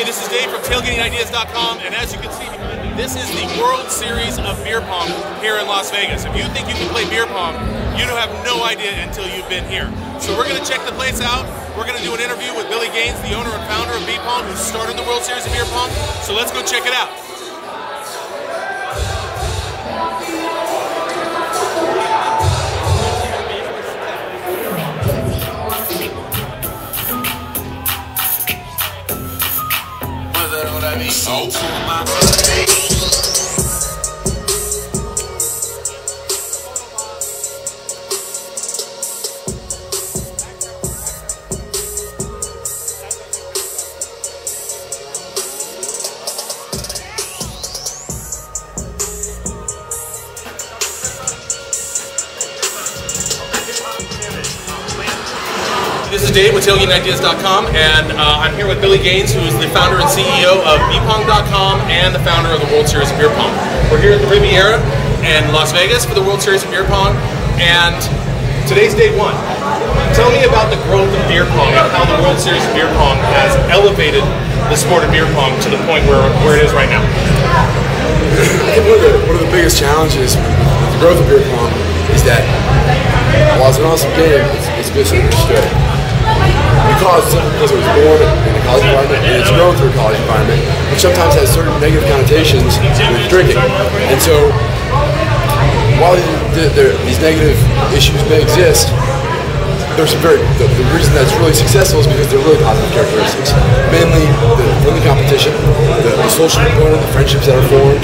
Hey, this is Dave from TailgatingIdeas.com, and as you can see behind me, this is the World Series of Beer Pong here in Las Vegas. If you think you can play beer pong, you don't have no idea until you've been here. So we're going to check the place out. We're going to do an interview with Billy Gaines, the owner and founder of Beer Pong, who started the World Series of Beer Pong. So let's go check it out. Salt on my This is Dave with TailgatingIdeas.com, and I'm here with Billy Gaines, who is the founder and CEO of BPong.com and the founder of the World Series of Beer Pong. We're here at the Riviera in Las Vegas for the World Series of Beer Pong, and today's day one. Tell me about the growth of beer pong and how the World Series of Beer Pong has elevated the sport of beer pong to the point where it is right now. I think one of the biggest challenges with the growth of beer pong is that while it's an awesome game, it's misunderstood. Because it was born in a college environment and it's grown through a college environment, which sometimes has certain negative connotations with drinking. And so, while these negative issues may exist, there's some the reason that it's really successful is because they're really positive characteristics. Mainly the friendly competition, the social component, the friendships that are formed,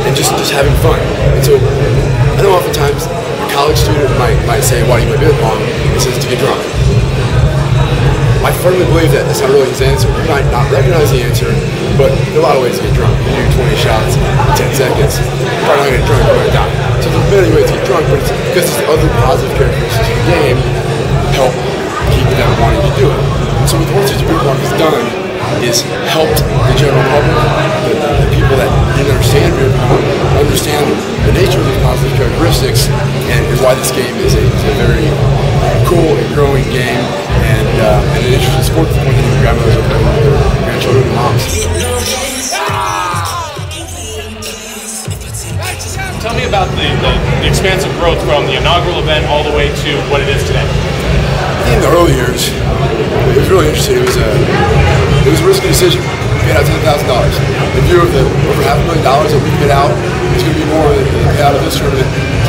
and just having fun. And so, I know oftentimes a college student might say, "Why do you play beer pong?" It says to get drunk. I firmly believe that that's not really his answer. You might not recognize the answer, but there are a lot of ways to get drunk. You do 20 shots in 10 seconds. You're probably not going to get drunk, you're going to die. So there's many ways to get drunk, but it's because these other positive characteristics of the game help keep them wanting to do it. And so what the World Series of Beer Pong has done is helped the general public, the people that didn't understand beer pong, understand the nature of these positive characteristics and why this game is a very cool and growing game and an interesting sport to the point that even grandmothers are playing with their grandchildren and moms. Tell me about the expansive growth from the inaugural event all the way to what it is today. In the early years, it was really interesting. It was a risky decision. We paid out $10,000. In view of the over $500,000 that we paid out, it's going to be more than the payout of this tournament.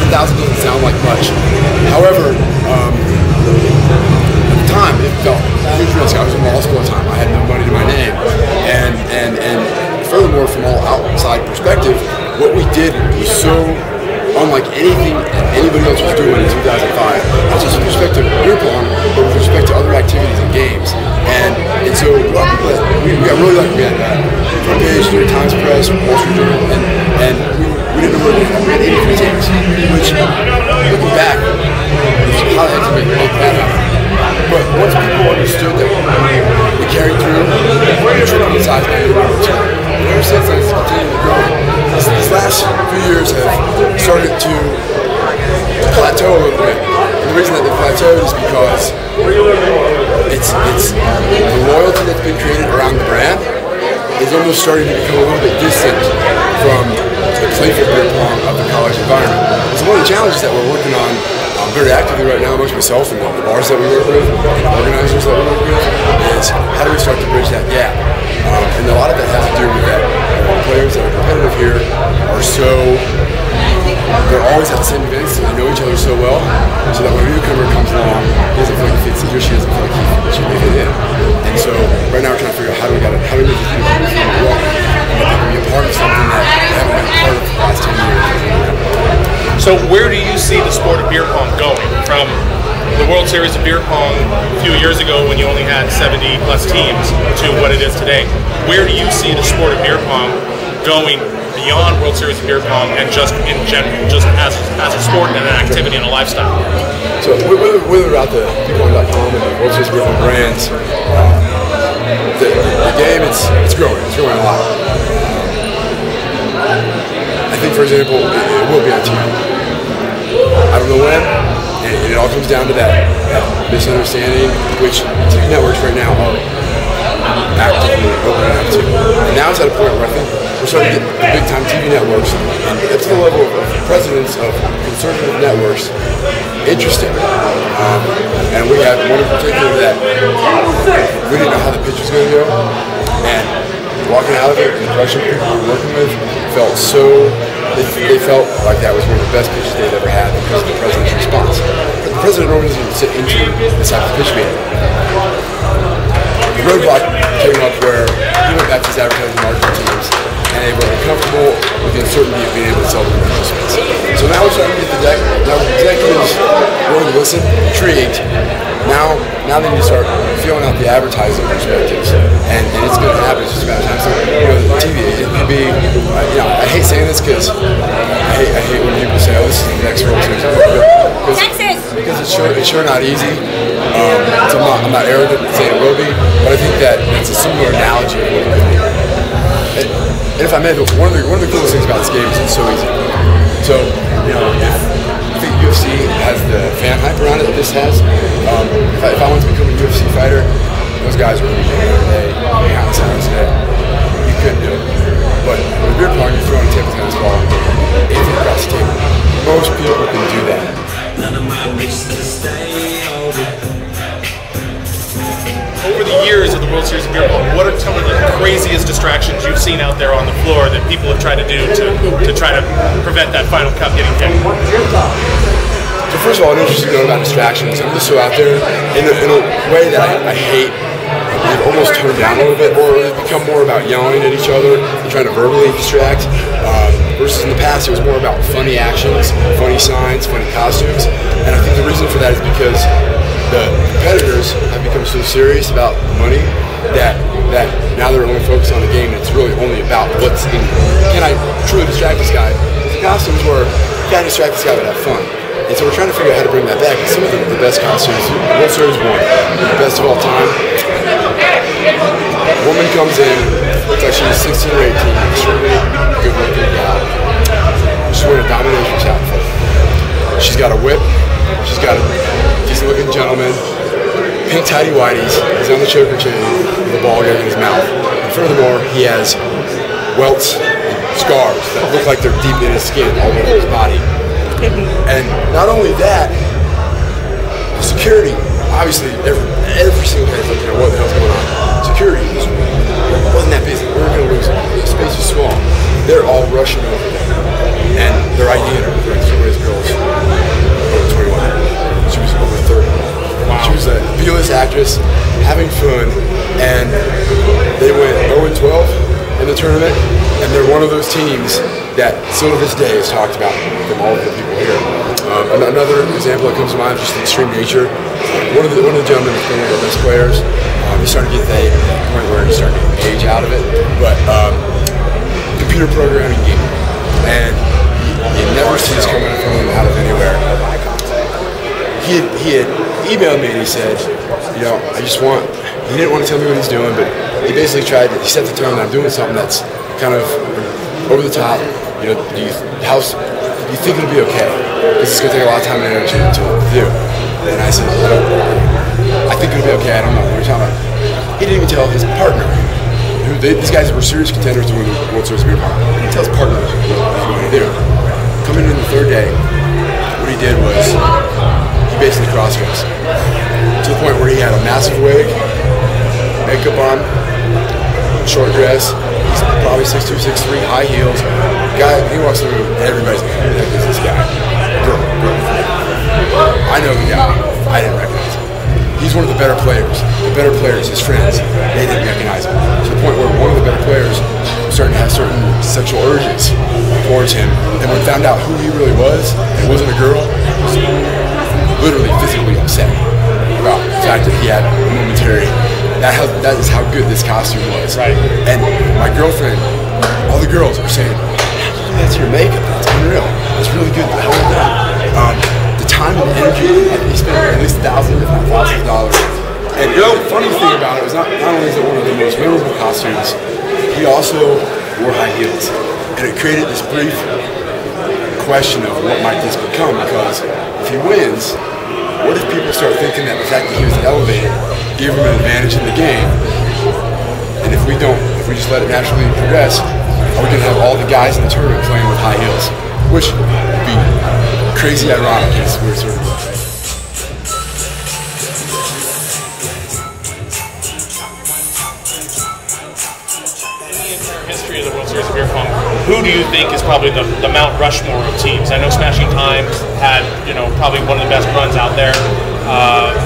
$10,000 doesn't sound like much. However, at the time, it felt a huge risk. I was in law school at the time. I had no money to my name. And furthermore, from all outside perspective, what we did was so unlike anything that anybody else was doing in 2005. Not just with respect to beer pong, but with respect to other activities and games. And so we got really lucky. We had front page, New York Times Press, Wall Street Journal, and we didn't know where we had 83 teams, which, looking back, was how the heck to make that happen. But once people understood that we carried through, we tripled in size by year number 2. And ever since then, it's continued to grow. These last few years have started to plateau a little bit. And the reason that they plateaued is because it's the loyalty that's been created around the brand is almost starting to become a little bit distant from the playful beer pong of the college environment. So one of the challenges that we're working on very actively right now, amongst myself and the bars that we work with, and the organizers that we work with, is how do we start to bridge that gap? And a lot of that has to do with that players that are competitive here are they're always at the same events, and they know each other so well, so that when a newcomer comes along, he doesn't feel like he fits in, or she doesn't feel like she may fit in. And so right now we're trying to figure out how do we make this newcomer feel welcome, and that they can be a part of something that they haven't been a part of for the last 10 years. So where do you see the sport of beer pong going from the World Series of Beer Pong a few years ago when you only had 70 plus teams to what it is today? Where do you see the sport of beer pong going beyond World Series of Beer Pong and just in general, just as a sport and an activity and a lifestyle? So whether about the BPong.com and the World Series of Beer Pong brands, the game, it's growing a lot. I think, for example, it will be on TV. I don't know when, and it all comes down to that misunderstanding, which TV networks right now are actively opening up to. And now it's at a point where I think we're starting to get the big-time TV networks, and up to the level of presidents of conservative networks, interesting. And we had one in particular that we didn't know how the pitch was going to go, and walking out of it, the impression people we were working with felt so. They felt like that was one of the best pitches they'd ever had because of the president's response. But the president normally doesn't sit into this type of pitch meeting. The roadblock came up where he went back to his advertising marketing teams, and they were uncomfortable with the uncertainty of being able to sell the commercial space. So now we're starting to get the executives willing to listen, intrigued. Now they need to start feeling out the advertising perspectives, and it's going to happen. It's just a matter of time. So, the TV, it could be, I hate saying this because I hate when people say, "Oh, this is the next World Series." Because it's sure not easy. So I'm not arrogant to say it will be, but I think that it's a similar analogy of what it could be. And if I may, one of the coolest things about this game is it's so easy. So, I think UFC has the fan hype around it that this has. If I wanted to become a UFC fighter, those guys were going to be there every day, hanging out in San Jose. You couldn't do it. But with beer pong, you're throwing a table tennis ball 8 feet across the table. Most people can do that. Over the years of the World Series of Beer Pong, what are some of the craziest distractions you've seen out there on the floor that people have tried to do to try to prevent that final cup getting kicked? So first of all, an interesting note about distractions. I'm just so out there in a way that I hate. They've almost toned down a little bit, or they've become more about yelling at each other and trying to verbally distract. Versus in the past, it was more about funny actions, funny signs, funny costumes. And I think the reason for that is because the competitors have become so serious about money that now they're only focused on the game, and it's really only about what's in it. Can I truly distract this guy? The costumes were, can I distract this guy but have fun? And so we're trying to figure out how to bring that back. And some of the best costumes, World Series 1, the best of all time. A woman comes in, looks like she's 16 or 18, extremely good looking gal. She's wearing a dominatrix outfit. She's got a whip, she's got a decent looking gentleman, pink tighty whities, he's on the choker chain with a ball gag in his mouth. And furthermore, he has welts and scars that look like they're deep in his skin all over his body. And not only that, security, obviously every single day is looking at what the hell's going on. Security wasn't that busy. We were going to lose. The space is small. They're all rushing over there. And they're IDing her. This girl's over 21. She was over 30. Wow. She was a B-list actress, having fun, and they went 0-12 in the tournament, and they're one of those teams that still to this day is talked about from all of the people here. Another example that comes to mind is just the extreme nature. One of the gentlemen that's been one of our best players, he's starting to get to that point where he's starting to get age out of it, but computer programming game. And you never see this coming from him out of anywhere. He had emailed me and he said, he didn't want to tell me what he's doing, but he basically he set the tone that I'm doing something that's kind of over the top. Do you think it'll be okay? Because it's going to take a lot of time and energy to do. And I said, I think it'll be okay. I don't know what you're talking about. He didn't even tell his partner. These guys were serious contenders to win the World Series of Beer Pong. He didn't tell his partner what he was going to do. Coming in the third day, what he did was he basically cross-dressed to the point where he had a massive wig, makeup on, short dress. He's probably 6'2", 6'3", high heels. Guy, he walks through, everybody's like, who the heck is this guy? Girl. I know the guy. I didn't recognize him. He's one of the better players. The better players, his friends, they didn't recognize him. To the point where one of the better players was starting to have certain sexual urges towards him. And when found out who he really was, and it wasn't a girl, was literally physically upset about the fact that he had a momentary. That is how good this costume was. Right. And my girlfriend, all the girls are saying, that's your makeup, that's unreal. It's really good, the hell with that. The time and energy, he spent at least $1,000, if not $1,000. And the funny thing about it was not only is it one of the most memorable costumes, he also wore high heels. And it created this brief question of what might this become, because if he wins, what if people start thinking that the fact that he was elevated gave him an advantage in the game? we just let it naturally progress, are we going to have all the guys in the tournament playing with high heels, which would be crazy ironic as we're sort of right? History of the World Series of Beer Pong, who do you think is probably the Mount Rushmore of teams? I know Smashing Time had, probably one of the best runs out there.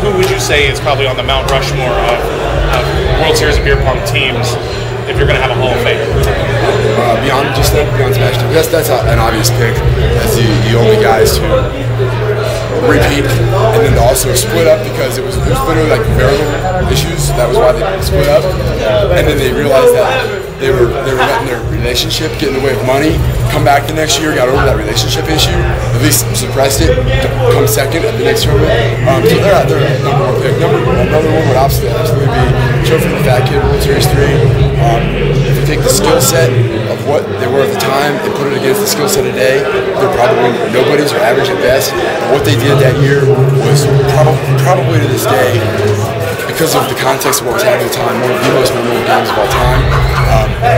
Who would you say is probably on the Mount Rushmore of World Series of Beer Pong teams if you're going to have a Hall of Fame? Beyond Smashing Time, that's an obvious pick as the only guys to repeat, and then also split up because it was literally like marital issues. That was why they split up, and then they realized that they were letting their relationship get in the way of money. Come back the next year, got over that relationship issue, at least suppressed it, come second at the next tournament. So they're out there, number one pick. Another one would absolutely be Trophy from the Fat Kid, World Series 3. If you take the skill set of what they were at the time and put it against the skill set today, they're probably nobodies or average at best. But what they did that year was probably to this day, because of the context of what was happening at the time, one of the most memorable games of all time.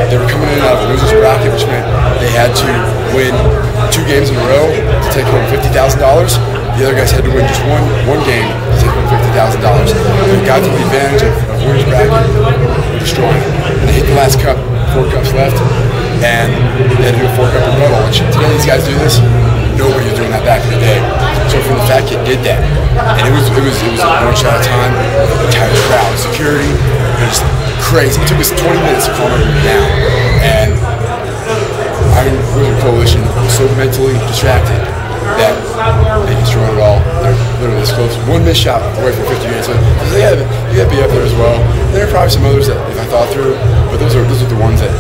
They were coming in out of a loser's bracket, which meant they had to win 2 games in a row to take home $50,000. The other guys had to win just one game to take home $50,000. They got to the advantage of winner's bracket, were destroying it. And they hit the last cup, 4 cups left, and they had to do a 4-cup rebuttal. Which today these guys do this. Nobody was doing that back in the day. So from the Fat Kid did that, and it was a one shot at a time. The entire crowd, security, it was crazy. It took us 20 minutes to calm everyone down, and Iron Wizard Coalition was so mentally distracted that they destroyed it all. They're literally this close, one missed shot away from 50 minutes. So you got to be up there as well. There are probably some others that if I thought through, but those are the ones that